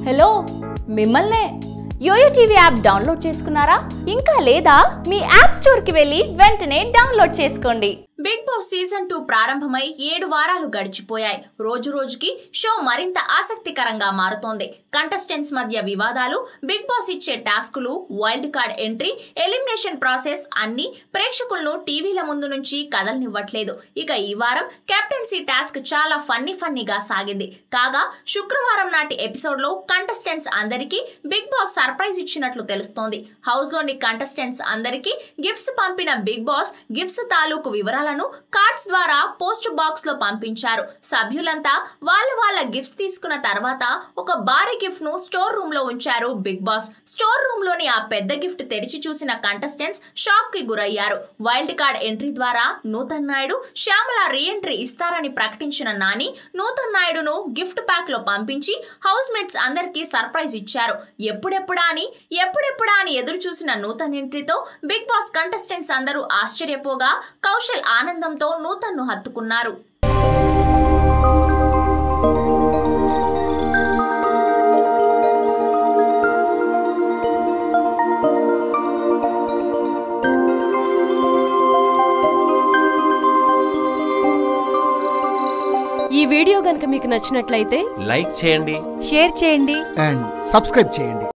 Hello మిమ్మల్నే yo-yo TV app download చేసుకున్నారా? ఇంకా లేదా? మీ యాప్ స్టోర్ కి వెళ్ళి వెంటనే డౌన్లోడ్ చేసుకోండి. బిగ్ బాస్ సీజన్ 2 ప్రారంభమై 7 వారాలు గడిచిపోయాయి. రోజు రోజుకి షో మరింత ఆసక్తికరంగా మారుతోంది. కంటెస్టెంట్స్ మధ్య వివాదాలు, బిగ్ బాస్ ఇచ్చే టాస్కులు, wild card entry, elimination process అన్ని ప్రేక్షకులను టీవీల ముందు నుంచి కదలనివ్వట్లేదు. ఇక ఈ వారం కెప్టెన్సీ టాస్క్ చాలా ఫన్నీగా సాగింది. కాగా శుక్రవారం నాటి ఎపిసోడ్ లో కంటెస్టెంట్స్ అందరికీ బిగ్ బాస్ సర్ప్రైజ్ ఇచ్చినట్లు తెలుస్తోంది. హౌస్ లోని కంటెస్టెంట్స్ అందరికీ గిఫ్ట్స్ పంపిన బిగ్ బాస్ గిఫ్ట్స్ తాలూకు వివరాలను కార్డ్స్ ద్వారా పోస్ట్ బాక్స్ లో పంపించారు. సభ్యులంతా వాళ్ళ గిఫ్ట్స్ తీసుకున్న తర్వాత ఒక భారీ గిఫ్ట్ ను స్టోర్ రూమ్ లో ఉంచారు బిగ్ బాస్. స్టోర్ రూమ్ లోని ఆ పెద్ద గిఫ్ట్ తెరిచి చూసిన కంటెస్టెంట్స్ షాక్ కి గురయ్యారు. వైల్డ్ కార్డ్ ఎంట్రీ ద్వారా నూతన్ నాయుడు, శ్యామల రీ ఎంట్రీ ఇస్తారని ప్రకటించిన నాని నూతన్ నాయుడును గిఫ్ట్ ప్యాక్ లో పంపించి హౌస్ మేట్స్ అందరికీ సర్ప్రైజ్ ఇచ్చారు. ఎప్పుడెప్పుడా అని ఎదురు చూసిన నూతన్ ఎంట్రీతో బిగ్ బాస్ కంటెస్టెంట్స్ అందరూ ఆశ్చర్యపోగా కౌశల్ ఆనందంతో నూతన్ ను హత్తుకున్నారు. ఈ వీడియో గనుక మీకు నచ్చినట్లయితే లైక్ చేయండి, షేర్ చేయండి అండ్ సబ్స్క్రైబ్ చేయండి.